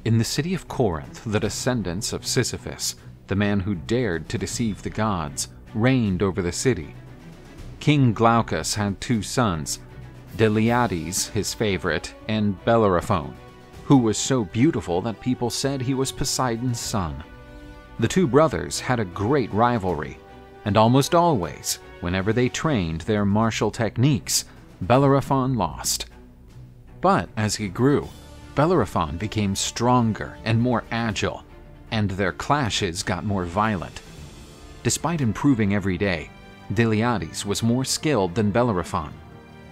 In the city of Corinth, the descendants of Sisyphus, the man who dared to deceive the gods, reigned over the city. King Glaucus had two sons, Deliades, his favorite, and Bellerophon, who was so beautiful that people said he was Poseidon's son. The two brothers had a great rivalry, and almost always, whenever they trained their martial techniques, Bellerophon lost. But as he grew, Bellerophon became stronger and more agile, and their clashes got more violent. Despite improving every day, Deliades was more skilled than Bellerophon.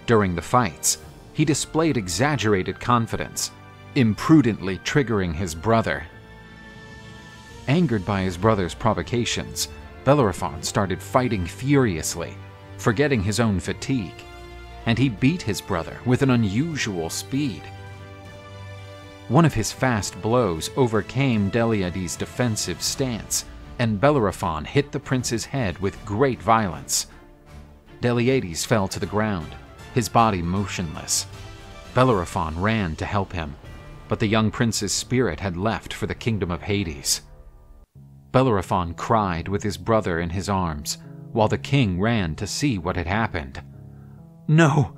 During the fights, he displayed exaggerated confidence, imprudently triggering his brother. Angered by his brother's provocations, Bellerophon started fighting furiously, forgetting his own fatigue, and he beat his brother with an unusual speed. One of his fast blows overcame Deliades' defensive stance, and Bellerophon hit the prince's head with great violence. Deliades fell to the ground, his body motionless. Bellerophon ran to help him, but the young prince's spirit had left for the kingdom of Hades. Bellerophon cried with his brother in his arms, while the king ran to see what had happened. No!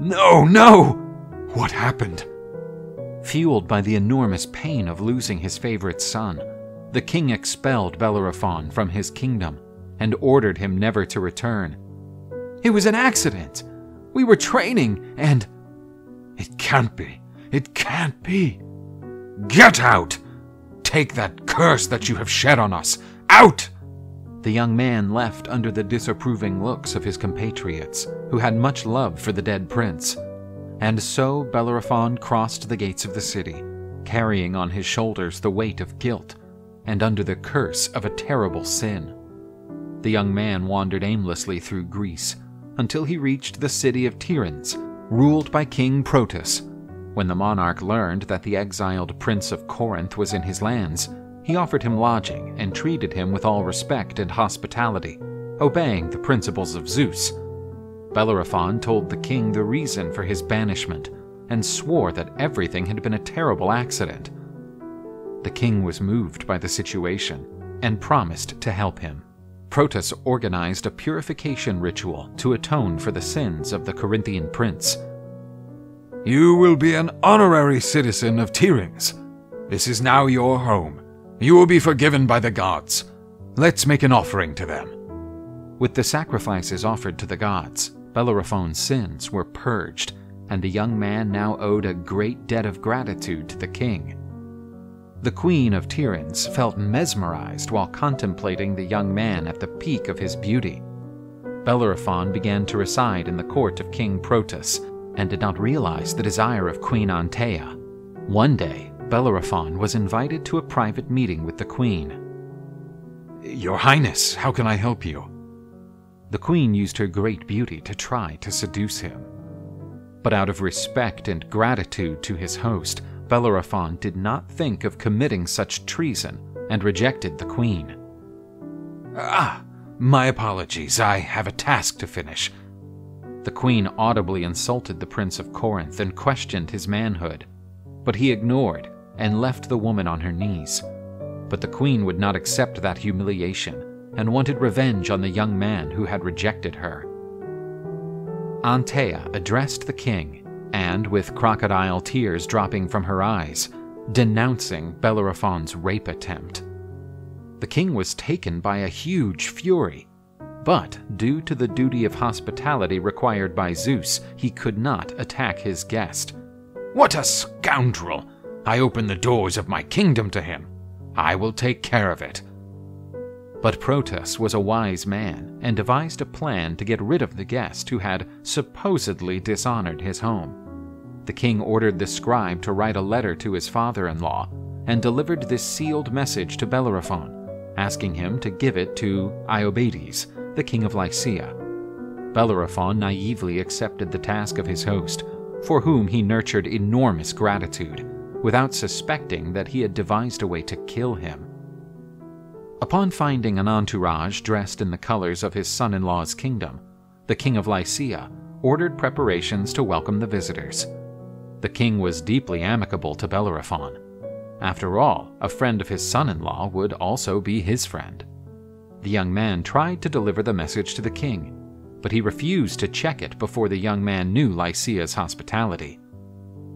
No! No! What happened? Fueled by the enormous pain of losing his favorite son, the king expelled Bellerophon from his kingdom and ordered him never to return. It was an accident! We were training, and... It can't be! It can't be! Get out! Take that curse that you have shed on us! Out! The young man left under the disapproving looks of his compatriots, who had much love for the dead prince. And so Bellerophon crossed the gates of the city, carrying on his shoulders the weight of guilt, and under the curse of a terrible sin. The young man wandered aimlessly through Greece, until he reached the city of Tiryns, ruled by King Proetus. When the monarch learned that the exiled prince of Corinth was in his lands, he offered him lodging and treated him with all respect and hospitality, obeying the principles of Zeus. Bellerophon told the king the reason for his banishment and swore that everything had been a terrible accident. The king was moved by the situation and promised to help him. Proetus organized a purification ritual to atone for the sins of the Corinthian prince. You will be an honorary citizen of Tiryns. This is now your home. You will be forgiven by the gods. Let's make an offering to them. With the sacrifices offered to the gods, Bellerophon's sins were purged, and the young man now owed a great debt of gratitude to the king. The queen of Tiryns felt mesmerized while contemplating the young man at the peak of his beauty. Bellerophon began to reside in the court of King Proetus, and did not realize the desire of Queen Antea. One day, Bellerophon was invited to a private meeting with the queen. Your Highness, how can I help you? The queen used her great beauty to try to seduce him. But out of respect and gratitude to his host, Bellerophon did not think of committing such treason and rejected the queen. My apologies. I have a task to finish. The queen audibly insulted the Prince of Corinth and questioned his manhood, but he ignored and left the woman on her knees. But the queen would not accept that humiliation and wanted revenge on the young man who had rejected her. Antea addressed the king and, with crocodile tears dropping from her eyes, denouncing Bellerophon's rape attempt. The king was taken by a huge fury, but due to the duty of hospitality required by Zeus, he could not attack his guest. What a scoundrel! I open the doors of my kingdom to him. I will take care of it. But Proetus was a wise man and devised a plan to get rid of the guest who had supposedly dishonored his home. The king ordered the scribe to write a letter to his father-in-law and delivered this sealed message to Bellerophon, asking him to give it to Iobates, the king of Lycia. Bellerophon naively accepted the task of his host, for whom he nurtured enormous gratitude, without suspecting that he had devised a way to kill him. Upon finding an entourage dressed in the colors of his son-in-law's kingdom, the king of Lycia ordered preparations to welcome the visitors. The king was deeply amicable to Bellerophon. After all, a friend of his son-in-law would also be his friend. The young man tried to deliver the message to the king, but he refused to check it before the young man knew Lycia's hospitality.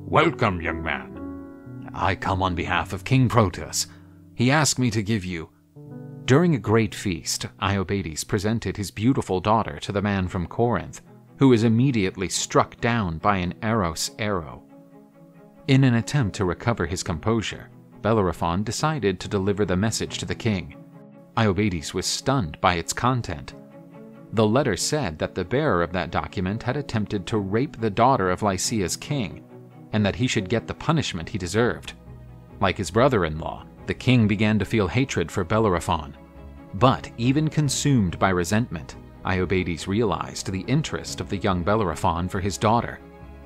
"Welcome, young man. I come on behalf of King Proteus. He asked me to give you." During a great feast, Iobates presented his beautiful daughter to the man from Corinth, who was immediately struck down by an Eros arrow. In an attempt to recover his composure, Bellerophon decided to deliver the message to the king. Iobates was stunned by its content. The letter said that the bearer of that document had attempted to rape the daughter of Lycia's king, and that he should get the punishment he deserved. Like his brother-in-law, the king began to feel hatred for Bellerophon. But even consumed by resentment, Iobates realized the interest of the young Bellerophon for his daughter.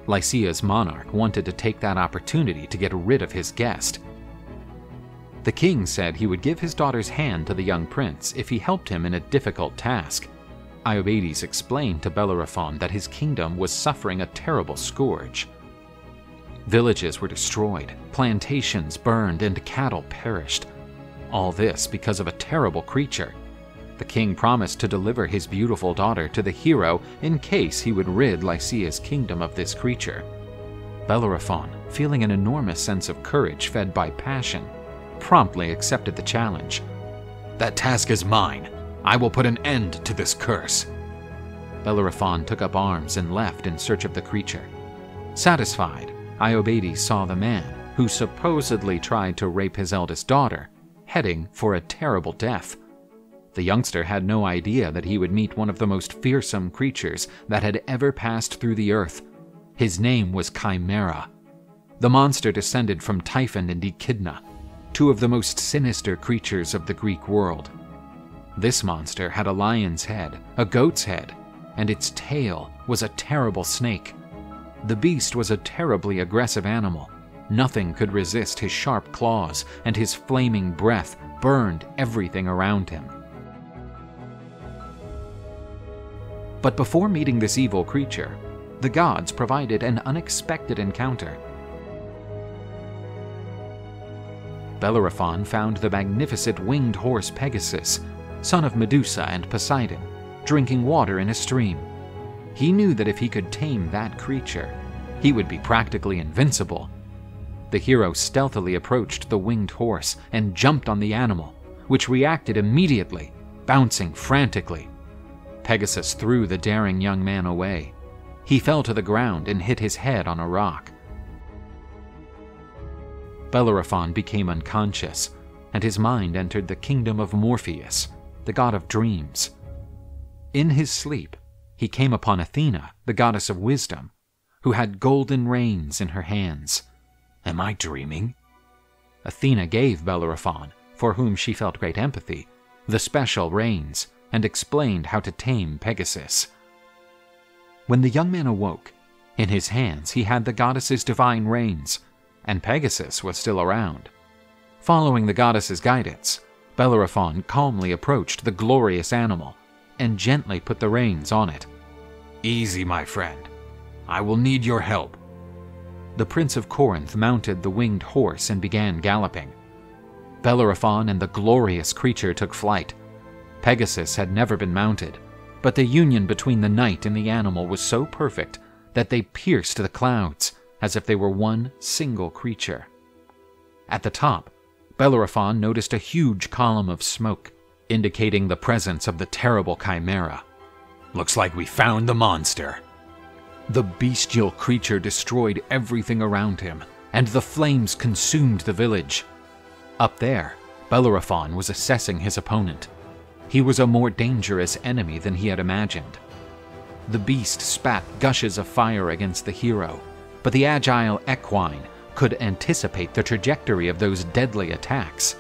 Lycia's monarch wanted to take that opportunity to get rid of his guest. The king said he would give his daughter's hand to the young prince if he helped him in a difficult task. Iobates explained to Bellerophon that his kingdom was suffering a terrible scourge. Villages were destroyed, plantations burned, and cattle perished. All this because of a terrible creature. The king promised to deliver his beautiful daughter to the hero in case he would rid Lycia's kingdom of this creature. Bellerophon, feeling an enormous sense of courage fed by passion, promptly accepted the challenge. "That task is mine. I will put an end to this curse." Bellerophon took up arms and left in search of the creature. Satisfied, Iobates saw the man, who supposedly tried to rape his eldest daughter, heading for a terrible death. The youngster had no idea that he would meet one of the most fearsome creatures that had ever passed through the earth. His name was Chimera. The monster descended from Typhon and Echidna, two of the most sinister creatures of the Greek world. This monster had a lion's head, a goat's head, and its tail was a terrible snake. The beast was a terribly aggressive animal. Nothing could resist his sharp claws, and his flaming breath burned everything around him. But before meeting this evil creature, the gods provided an unexpected encounter. Bellerophon found the magnificent winged horse Pegasus, son of Medusa and Poseidon, drinking water in a stream. He knew that if he could tame that creature, he would be practically invincible. The hero stealthily approached the winged horse and jumped on the animal, which reacted immediately, bouncing frantically. Pegasus threw the daring young man away. He fell to the ground and hit his head on a rock. Bellerophon became unconscious, and his mind entered the kingdom of Morpheus, the god of dreams. In his sleep, he came upon Athena, the goddess of wisdom, who had golden reins in her hands. "Am I dreaming?" Athena gave Bellerophon, for whom she felt great empathy, the special reins, and explained how to tame Pegasus. When the young man awoke, in his hands he had the goddess's divine reins, and Pegasus was still around. Following the goddess's guidance, Bellerophon calmly approached the glorious animal and gently put the reins on it. "Easy, my friend. I will need your help." The Prince of Corinth mounted the winged horse and began galloping. Bellerophon and the glorious creature took flight. Pegasus had never been mounted, but the union between the knight and the animal was so perfect that they pierced the clouds as if they were one single creature. At the top, Bellerophon noticed a huge column of smoke, indicating the presence of the terrible Chimera. "Looks like we found the monster." The bestial creature destroyed everything around him, and the flames consumed the village. Up there, Bellerophon was assessing his opponent. He was a more dangerous enemy than he had imagined. The beast spat gushes of fire against the hero, but the agile equine could anticipate the trajectory of those deadly attacks.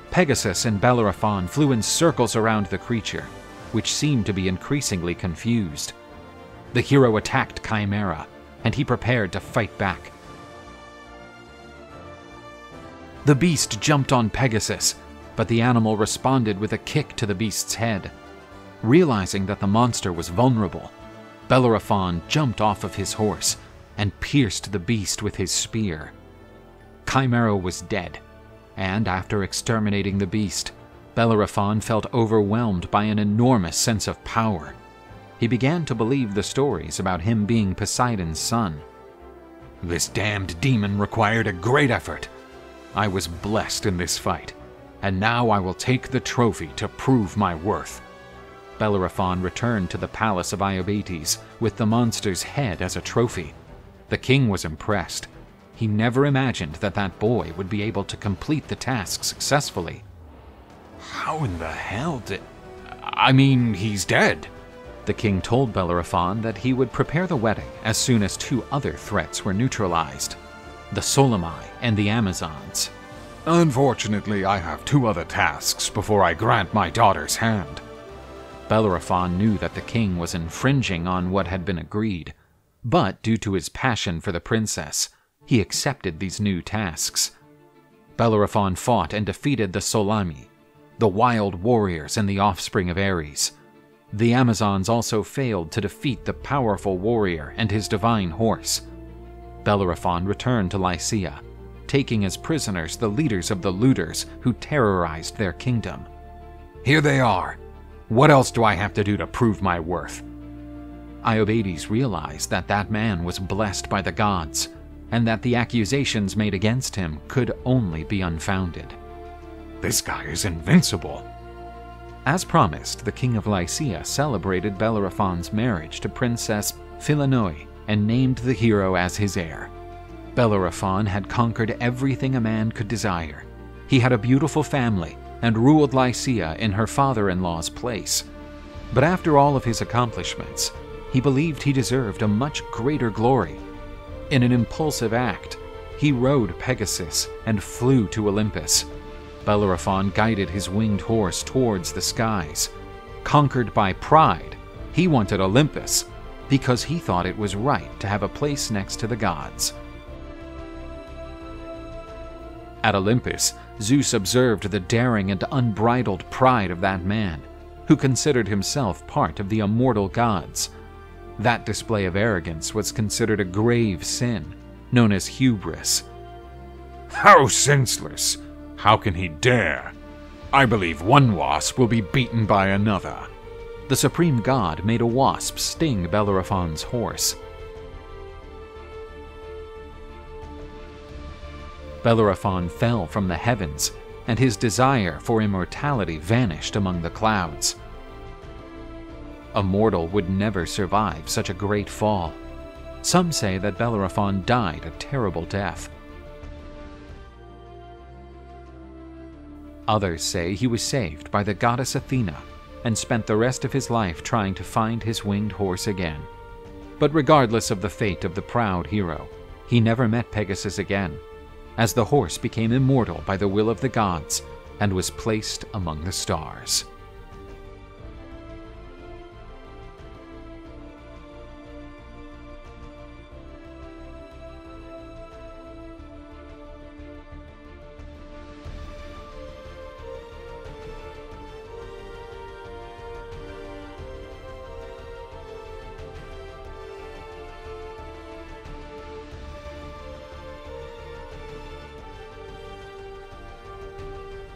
Pegasus and Bellerophon flew in circles around the creature, which seemed to be increasingly confused. The hero attacked Chimera, and he prepared to fight back. The beast jumped on Pegasus, but the animal responded with a kick to the beast's head. Realizing that the monster was vulnerable, Bellerophon jumped off of his horse and pierced the beast with his spear. Chimera was dead, and after exterminating the beast, Bellerophon felt overwhelmed by an enormous sense of power. He began to believe the stories about him being Poseidon's son. This damned demon required a great effort. I was blessed in this fight, and now I will take the trophy to prove my worth. Bellerophon returned to the palace of Iobates with the monster's head as a trophy. The king was impressed. He never imagined that that boy would be able to complete the task successfully. How in the hell did... I mean, he's dead. The king told Bellerophon that he would prepare the wedding as soon as two other threats were neutralized: the Solymi and the Amazons. Unfortunately, I have two other tasks before I grant my daughter's hand. Bellerophon knew that the king was infringing on what had been agreed, but due to his passion for the princess, he accepted these new tasks. Bellerophon fought and defeated the Solymi, the wild warriors and the offspring of Ares. The Amazons also failed to defeat the powerful warrior and his divine horse. Bellerophon returned to Lycia, taking as prisoners the leaders of the looters who terrorized their kingdom. Here they are. What else do I have to do to prove my worth? Iobates realized that that man was blessed by the gods, and that the accusations made against him could only be unfounded. This guy is invincible. As promised, the king of Lycia celebrated Bellerophon's marriage to Princess Philonoe and named the hero as his heir. Bellerophon had conquered everything a man could desire. He had a beautiful family and ruled Lycia in her father-in-law's place. But after all of his accomplishments, he believed he deserved a much greater glory. In an impulsive act, he rode Pegasus and flew to Olympus. Bellerophon guided his winged horse towards the skies. Conquered by pride, he wanted Olympus because he thought it was right to have a place next to the gods. At Olympus, Zeus observed the daring and unbridled pride of that man, who considered himself part of the immortal gods. That display of arrogance was considered a grave sin, known as hubris. How senseless! How can he dare? I believe one wasp will be beaten by another. The supreme god made a wasp sting Bellerophon's horse. Bellerophon fell from the heavens, and his desire for immortality vanished among the clouds. A mortal would never survive such a great fall. Some say that Bellerophon died a terrible death. Others say he was saved by the goddess Athena and spent the rest of his life trying to find his winged horse again. But regardless of the fate of the proud hero, he never met Pegasus again, as the horse became immortal by the will of the gods and was placed among the stars.